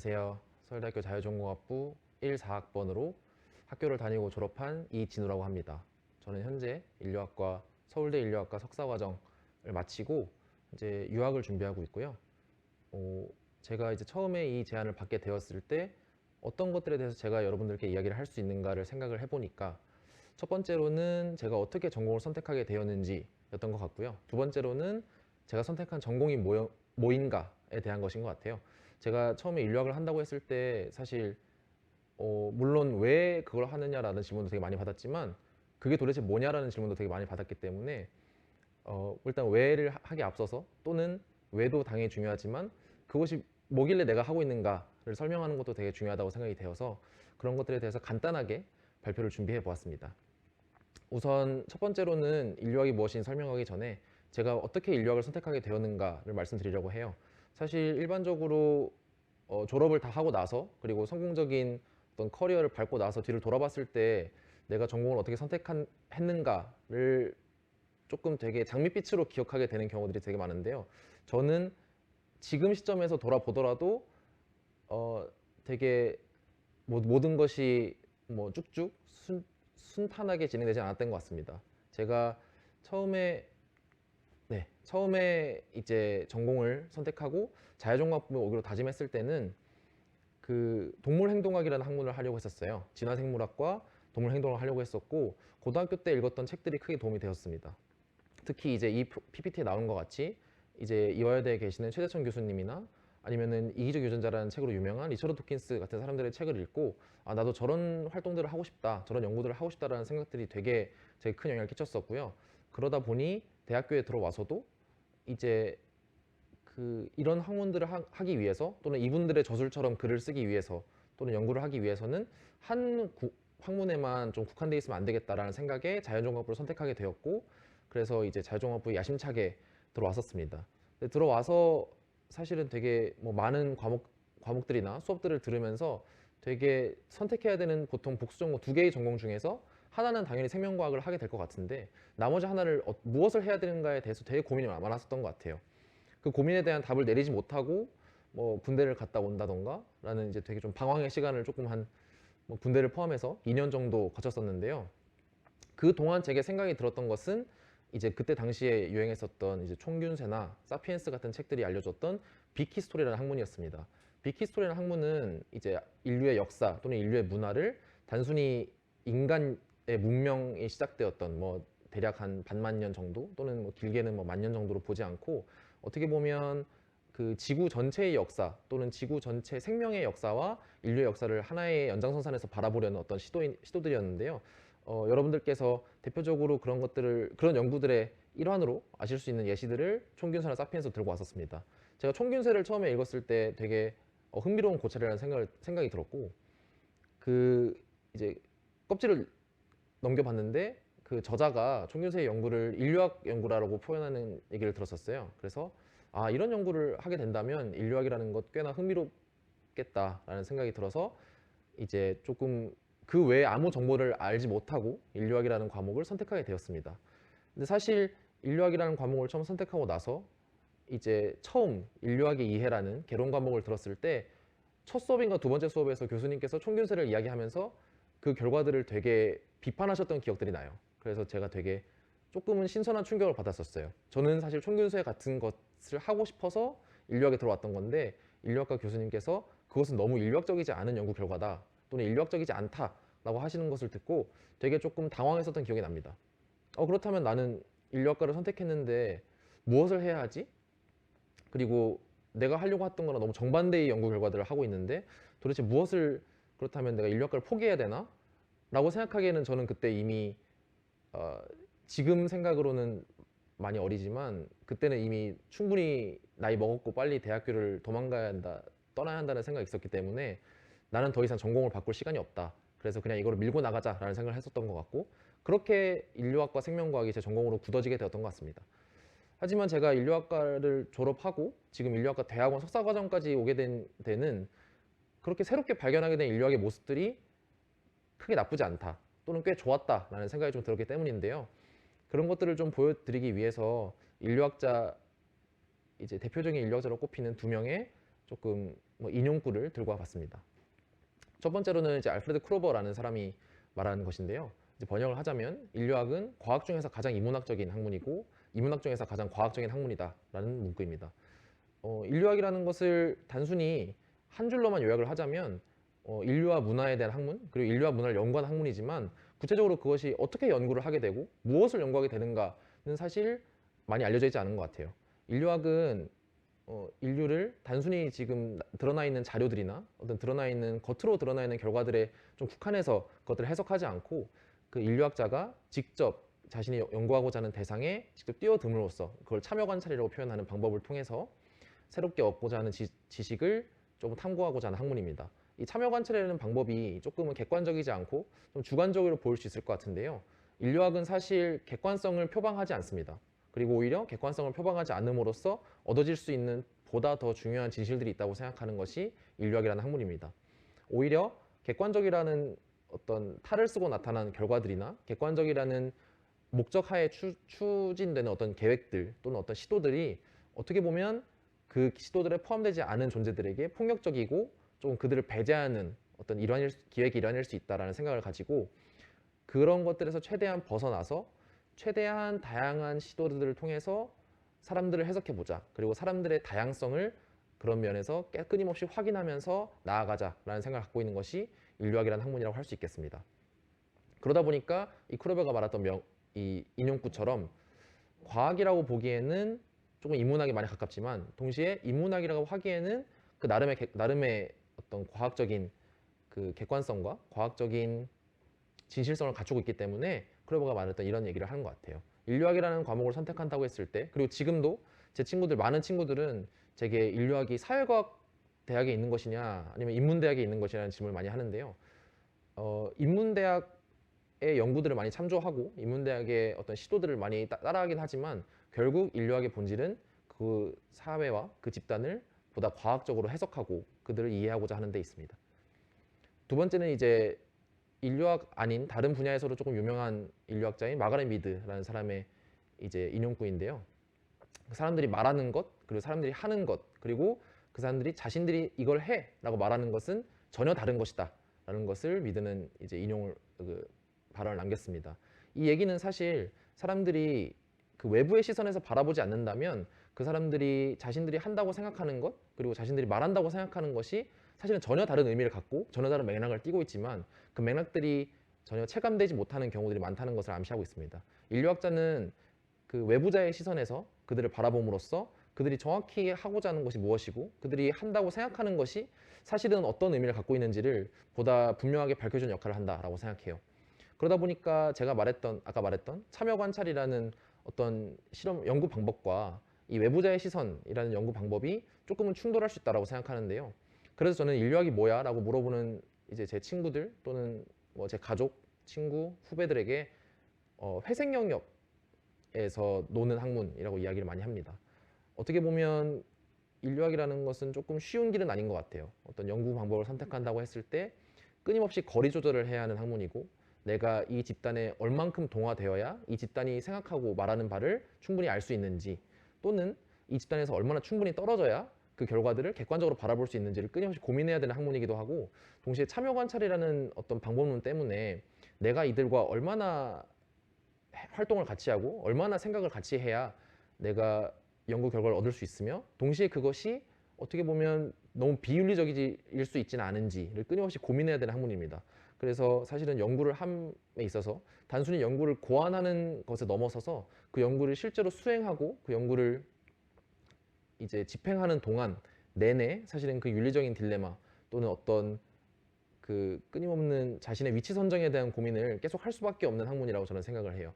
안녕하세요. 서울대학교 자유전공학부 1-4학번으로 학교를 다니고 졸업한 이진우라고 합니다. 저는 현재 인류학과 서울대 인류학과 석사과정을 마치고 이제 유학을 준비하고 있고요. 제가 이제 처음에 이 제안을 받게 되었을 때 어떤 것들에 대해서 제가 여러분들께 이야기를 할 수 있는가를 생각을 해보니까 첫 번째로는 제가 어떻게 전공을 선택하게 되었는지였던 것 같고요. 두 번째로는 제가 선택한 전공이 뭐인가에 대한 것인 것 같아요. 제가 처음에 인류학을 한다고 했을 때 사실 물론 왜 그걸 하느냐라는 질문도 되게 많이 받았지만 그게 도대체 뭐냐라는 질문도 되게 많이 받았기 때문에 일단 왜를 하기 앞서서 또는 왜도 당연히 중요하지만 그것이 뭐길래 내가 하고 있는가를 설명하는 것도 되게 중요하다고 생각이 되어서 그런 것들에 대해서 간단하게 발표를 준비해 보았습니다. 우선 첫 번째로는 인류학이 무엇인지 설명하기 전에 제가 어떻게 인류학을 선택하게 되었는가를 말씀드리려고 해요. 사실 일반적으로 졸업을 다 하고 나서 그리고 성공적인 어떤 커리어를 밟고 나서 뒤를 돌아봤을 때 내가 전공을 어떻게 선택했는가를 조금 되게 장밋빛으로 기억하게 되는 경우들이 되게 많은데요. 저는 지금 시점에서 돌아보더라도 되게 모든 것이 쭉쭉 순탄하게 진행되지 않았던 것 같습니다. 제가 처음에 이제 전공을 선택하고 자유전공학부에 오기로 다짐했을 때는 그 동물행동학이라는 학문을 하려고 했었어요. 진화생물학과 동물행동을 하려고 했었고 고등학교 때 읽었던 책들이 크게 도움이 되었습니다. 특히 이제 이 PPT에 나오는 것 같이 이제 이화여대에 계시는 최대천 교수님이나 아니면은 이기적 유전자라는 책으로 유명한 리처드 도킨스 같은 사람들의 책을 읽고 아 나도 저런 활동들을 하고 싶다, 저런 연구들을 하고 싶다라는 생각들이 되게 큰 영향을 끼쳤었고요. 그러다 보니 대학교에 들어와서도 이제 이런 학문들을 하기 위해서 또는 이분들의 저술처럼 글을 쓰기 위해서 또는 연구를 하기 위해서는 한 학문에만 좀 국한되어 있으면 안 되겠다라는 생각에 자연종합부를 선택하게 되었고 그래서 이제 자연종합부에 야심차게 들어왔었습니다. 근데 들어와서 사실은 되게 많은 과목들이나 수업들을 들으면서 되게 선택해야 되는 보통 복수 전공 2개의 전공 중에서 하나는 당연히 생명과학을 하게 될 것 같은데 나머지 하나를 무엇을 해야 되는가에 대해서 되게 고민이 많았었던 것 같아요. 그 고민에 대한 답을 내리지 못하고 군대를 갔다 온다던가 라는 이제 되게 좀 방황의 시간을 조금 군대를 포함해서 2년 정도 거쳤었는데요. 그 동안 제게 생각이 들었던 것은 이제 그때 당시에 유행했었던 이제 총균세나 사피엔스 같은 책들이 알려줬던 빅히스토리라는 학문이었습니다. 빅히스토리라는 학문은 이제 인류의 역사 또는 인류의 문화를 단순히 인간의 문명이 시작되었던 대략 한 반만 년 정도 또는 길게는 만 년 정도로 보지 않고 어떻게 보면 그 지구 전체의 역사 또는 지구 전체 생명의 역사와 인류의 역사를 하나의 연장선상에서 바라보려는 어떤 시도들이었는데요. 여러분들께서 대표적으로 그런 연구들의 일환으로 아실 수 있는 예시들을 총균세나 사피엔스 들고 왔었습니다. 제가 총균세를 처음에 읽었을 때 되게 흥미로운 고찰이라는 생각이 들었고 이제 껍질을 넘겨봤는데 그 저자가 총균세의 연구를 인류학 연구라고 표현하는 얘기를 들었었어요. 그래서 아 이런 연구를 하게 된다면 인류학이라는 것 꽤나 흥미롭겠다라는 생각이 들어서 이제 조금 그 외에 아무 정보를 알지 못하고 인류학이라는 과목을 선택하게 되었습니다. 근데 사실 인류학이라는 과목을 처음 선택하고 나서 이제 처음 인류학의 이해라는 개론 과목을 들었을 때 첫 수업인가 두 번째 수업에서 교수님께서 총균세를 이야기하면서 그 결과들을 되게 비판하셨던 기억들이 나요. 그래서 제가 되게 조금은 신선한 충격을 받았었어요. 저는 사실 총균세 같은 것을 하고 싶어서 인류학에 들어왔던 건데 인류학과 교수님께서 그것은 너무 인류학적이지 않은 연구 결과다 또는 인류학적이지 않다라고 하시는 것을 듣고 되게 조금 당황했었던 기억이 납니다. 그렇다면 나는 인류학과를 선택했는데 무엇을 해야 하지? 그리고 내가 하려고 했던 거랑 너무 정반대의 연구 결과들을 하고 있는데 도대체 무엇을 그렇다면 내가 인류학과를 포기해야 되나? 라고 생각하기에는 저는 그때 이미 지금 생각으로는 많이 어리지만 그때는 이미 충분히 나이 먹었고 빨리 대학교를 도망가야 한다, 떠나야 한다는 생각이 있었기 때문에 나는 더 이상 전공을 바꿀 시간이 없다. 그래서 그냥 이거를 밀고 나가자라는 생각을 했었던 것 같고 그렇게 인류학과 생명과학이 제 전공으로 굳어지게 되었던 것 같습니다. 하지만 제가 인류학과를 졸업하고 지금 인류학과 대학원 석사과정까지 오게 된 데는 그렇게 새롭게 발견하게 된 인류학의 모습들이 크게 나쁘지 않다 또는 꽤 좋았다라는 생각이 좀 들었기 때문인데요. 그런 것들을 좀 보여드리기 위해서 인류학자 이제 대표적인 인류학자로 꼽히는 2명의 조금 뭐 인용구를 들고 와봤습니다. 첫 번째로는 이제 알프레드 크로버라는 사람이 말하는 것인데요. 이제 번역을 하자면 인류학은 과학 중에서 가장 인문학적인 학문이고 인문학 중에서 가장 과학적인 학문이다라는 문구입니다. 인류학이라는 것을 단순히 한 줄로만 요약을 하자면 인류와 문화에 대한 학문, 그리고 인류와 문화를 연구하는 학문이지만 구체적으로 그것이 어떻게 연구를 하게 되고 무엇을 연구하게 되는가는 사실 많이 알려져 있지 않은 것 같아요. 인류학은 인류를 단순히 지금 드러나 있는 자료들이나 어떤 드러나 있는 겉으로 드러나 있는 결과들에 좀 국한해서 그것들을 해석하지 않고 그 인류학자가 직접 자신이 연구하고자 하는 대상에 직접 뛰어듦으로써 그걸 참여 관찰이라고 표현하는 방법을 통해서 새롭게 얻고자 하는 지식을 조금 탐구하고자 하는 학문입니다. 이 참여 관찰이라는 방법이 조금은 객관적이지 않고 좀 주관적으로 보일 수 있을 것 같은데요. 인류학은 사실 객관성을 표방하지 않습니다. 그리고 오히려 객관성을 표방하지 않음으로써 얻어질 수 있는 보다 더 중요한 진실들이 있다고 생각하는 것이 인류학이라는 학문입니다. 오히려 객관적이라는 어떤 탈을 쓰고 나타난 결과들이나 객관적이라는 목적하에 추진되는 어떤 계획들 또는 어떤 시도들이 어떻게 보면 그 시도들에 포함되지 않은 존재들에게 폭력적이고 조금 그들을 배제하는 어떤 기획의 일환일 수 있다는 생각을 가지고 그런 것들에서 최대한 벗어나서 최대한 다양한 시도들을 통해서 사람들을 해석해보자. 그리고 사람들의 다양성을 그런 면에서 끊임없이 확인하면서 나아가자라는 생각을 갖고 있는 것이 인류학이라는 학문이라고 할 수 있겠습니다. 그러다 보니까 이 크로베가 말했던 이 인용구처럼 과학이라고 보기에는 조금 인문학에 많이 가깝지만 동시에 인문학이라고 하기에는 그 나름의 어떤 과학적인 그 객관성과 과학적인 진실성을 갖추고 있기 때문에 크로버가 말했던 이런 얘기를 하는 것 같아요. 인류학이라는 과목을 선택한다고 했을 때, 그리고 지금도 제 친구들, 많은 친구들은 제게 인류학이 사회과학 대학에 있는 것이냐 아니면 인문대학에 있는 것이냐는 질문을 많이 하는데요. 인문대학의 연구들을 많이 참조하고 인문대학의 어떤 시도들을 많이 따라하긴 하지만 결국 인류학의 본질은 그 사회와 그 집단을 보다 과학적으로 해석하고 그들을 이해하고자 하는 데 있습니다. 두 번째는 이제 인류학 아닌 다른 분야에서도 조금 유명한 인류학자인 마가렛 미드라는 사람의 이제 인용구인데요. 그 사람들이 말하는 것, 그리고 사람들이 하는 것, 그리고 그 사람들이 자신들이 이걸 해라고 말하는 것은 전혀 다른 것이다라는 것을 미드는 이제 발언을 남겼습니다. 이 얘기는 사실 사람들이 그 외부의 시선에서 바라보지 않는다면 그 사람들이 자신들이 한다고 생각하는 것, 그리고 자신들이 말한다고 생각하는 것이 사실은 전혀 다른 의미를 갖고 전혀 다른 맥락을 띠고 있지만 그 맥락들이 전혀 체감되지 못하는 경우들이 많다는 것을 암시하고 있습니다. 인류학자는 그 외부자의 시선에서 그들을 바라봄으로써 그들이 정확히 하고자 하는 것이 무엇이고 그들이 한다고 생각하는 것이 사실은 어떤 의미를 갖고 있는지를 보다 분명하게 밝혀주는 역할을 한다라고 생각해요. 그러다 보니까 제가 아까 말했던 참여 관찰이라는 어떤 실험 연구 방법과 이 외부자의 시선이라는 연구 방법이 조금은 충돌할 수 있다고 생각하는데요. 그래서 저는 인류학이 뭐야? 라고 물어보는 이제 제 친구들 또는 뭐 제 가족, 친구, 후배들에게 회색 영역에서 노는 학문이라고 이야기를 많이 합니다. 어떻게 보면 인류학이라는 것은 조금 쉬운 길은 아닌 것 같아요. 어떤 연구 방법을 선택한다고 했을 때 끊임없이 거리 조절을 해야 하는 학문이고 내가 이 집단에 얼만큼 동화되어야 이 집단이 생각하고 말하는 바를 충분히 알 수 있는지 또는 이 집단에서 얼마나 충분히 떨어져야 그 결과들을 객관적으로 바라볼 수 있는지를 끊임없이 고민해야 되는 학문이기도 하고 동시에 참여 관찰이라는 어떤 방법론 때문에 내가 이들과 얼마나 활동을 같이 하고 얼마나 생각을 같이 해야 내가 연구 결과를 얻을 수 있으며 동시에 그것이 어떻게 보면 너무 비윤리적일 수 있지는 않은지를 끊임없이 고민해야 되는 학문입니다. 그래서 사실은 연구를 함에 있어서 단순히 연구를 고안하는 것에 넘어서서 그 연구를 실제로 수행하고 그 연구를 이제 집행하는 동안 내내 사실은 그 윤리적인 딜레마 또는 어떤 그 끊임없는 자신의 위치 선정에 대한 고민을 계속 할 수밖에 없는 학문이라고 저는 생각을 해요.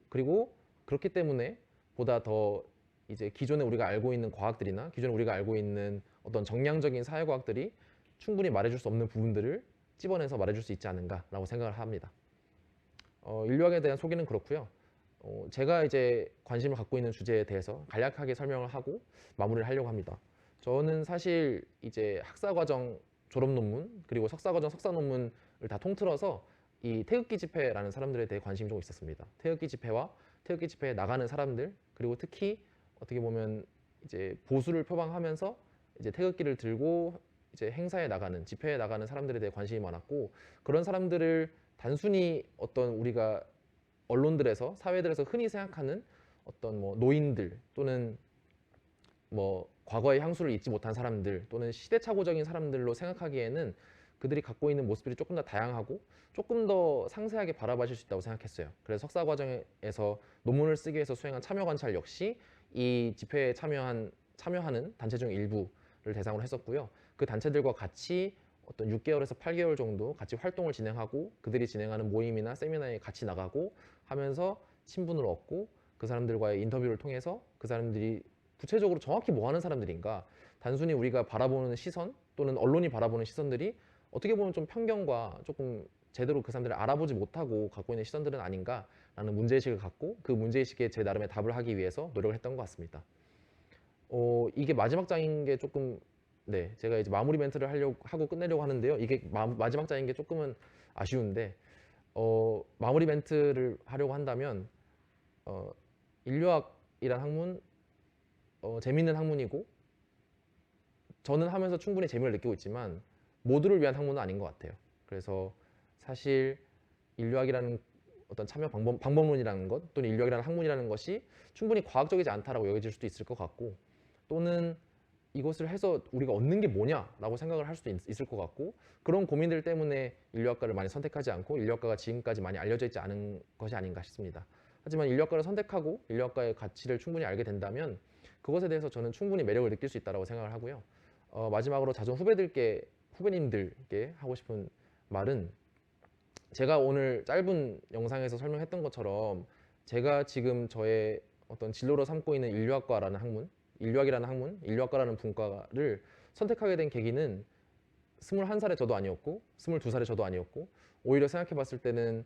그리고 그렇기 때문에 보다 더 이제 기존에 우리가 알고 있는 과학들이나 기존에 우리가 알고 있는 어떤 정량적인 사회과학들이 충분히 말해줄 수 없는 부분들을 찝어내서 말해줄 수 있지 않은가라고 생각을 합니다. 인류학에 대한 소개는 그렇고요. 제가 이제 관심을 갖고 있는 주제에 대해서 간략하게 설명을 하고 마무리를 하려고 합니다. 저는 사실 이제 학사과정 졸업 논문 그리고 석사과정 석사 논문을 다 통틀어서 이 태극기 집회라는 사람들에 대해 관심이 좀 있었습니다. 태극기 집회와 태극기 집회에 나가는 사람들 그리고 특히 어떻게 보면 이제 보수를 표방하면서 이제 태극기를 들고 이제 행사에 나가는, 집회에 나가는 사람들에 대해 관심이 많았고, 그런 사람들을 단순히 어떤 우리가 언론들에서, 사회들에서 흔히 생각하는 어떤 뭐 노인들 또는 뭐 과거의 향수를 잊지 못한 사람들 또는 시대착오적인 사람들로 생각하기에는 그들이 갖고 있는 모습들이 조금 더 다양하고 조금 더 상세하게 바라봐줄 수 있다고 생각했어요. 그래서 석사 과정에서 논문을 쓰기 위해서 수행한 참여 관찰 역시 이 집회에 참여하는 단체 중 일부를 대상으로 했었고요. 그 단체들과 같이 어떤 6개월에서 8개월 정도 같이 활동을 진행하고 그들이 진행하는 모임이나 세미나에 같이 나가고 하면서 친분을 얻고 그 사람들과의 인터뷰를 통해서 그 사람들이 구체적으로 정확히 뭐 하는 사람들인가, 단순히 우리가 바라보는 시선 또는 언론이 바라보는 시선들이 어떻게 보면 좀 편견과 조금 제대로 그 사람들을 알아보지 못하고 갖고 있는 시선들은 아닌가라는 문제의식을 갖고 그 문제의식에 제 나름의 답을 하기 위해서 노력을 했던 것 같습니다. 이게 마지막 장인 게 조금, 네, 제가 이제 마무리 멘트를 하고 끝내려고 하는데요. 이게 마지막 장인 게 조금은 아쉬운데, 마무리 멘트를 하려고 한다면, 인류학이란 학문, 재밌는 학문이고, 저는 하면서 충분히 재미를 느끼고 있지만, 모두를 위한 학문은 아닌 것 같아요. 그래서 사실 인류학이라는 어떤 참여 방법론이라는 것, 또는 인류학이라는 학문이라는 것이 충분히 과학적이지 않다라고 여겨질 수도 있을 것 같고, 또는 이것을 해서 우리가 얻는 게 뭐냐라고 생각을 할 수도 있을 것 같고, 그런 고민들 때문에 인류학과를 많이 선택하지 않고 인류학과가 지금까지 많이 알려져 있지 않은 것이 아닌가 싶습니다. 하지만 인류학과를 선택하고 인류학과의 가치를 충분히 알게 된다면 그것에 대해서 저는 충분히 매력을 느낄 수 있다고 생각을 하고요. 마지막으로 자존 후배님들께 하고 싶은 말은, 제가 오늘 짧은 영상에서 설명했던 것처럼 제가 지금 저의 어떤 진로로 삼고 있는 인류학과라는 학문, 인류학이라는 학문, 인류학과라는 분과를 선택하게 된 계기는 21살의 저도 아니었고 22살의 저도 아니었고, 오히려 생각해 봤을 때는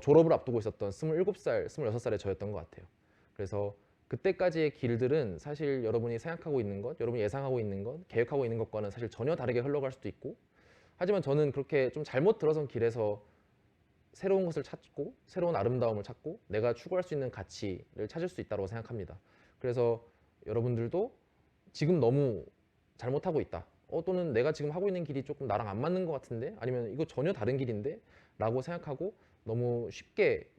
졸업을 앞두고 있었던 27살, 26살의 저였던 것 같아요. 그래서 그때까지의 길들은 사실 여러분이 생각하고 있는 것, 여러분이 예상하고 있는 것, 계획하고 있는 것과는 사실 전혀 다르게 흘러갈 수도 있고, 하지만 저는 그렇게 좀 잘못 들어선 길에서 새로운 것을 찾고 새로운 아름다움을 찾고 내가 추구할 수 있는 가치를 찾을 수 있다고 생각합니다. 그래서 여러분들도 지금 너무 잘못하고 있다, 또는 내가 지금 하고 있는 길이 조금 나랑 안 맞는 것 같은데, 아니면 이거 전혀 다른 길인데 라고 생각하고 너무 쉽게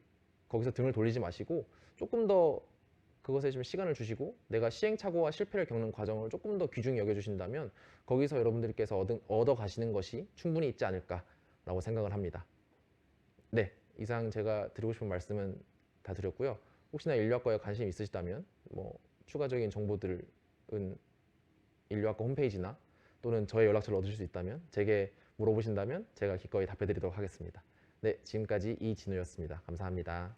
거기서 등을 돌리지 마시고 조금 더 그것에 좀 시간을 주시고 내가 시행착오와 실패를 겪는 과정을 조금 더 귀중히 여겨주신다면 거기서 여러분들께서 얻어 가시는 것이 충분히 있지 않을까라고 생각을 합니다. 네, 이상 제가 드리고 싶은 말씀은 다 드렸고요. 혹시나 인류학과에 관심이 있으시다면 뭐 추가적인 정보들은 인류학과 홈페이지나 또는 저의 연락처를 얻으실 수 있다면, 제게 물어보신다면 제가 기꺼이 답해드리도록 하겠습니다. 네, 지금까지 이진우였습니다. 감사합니다.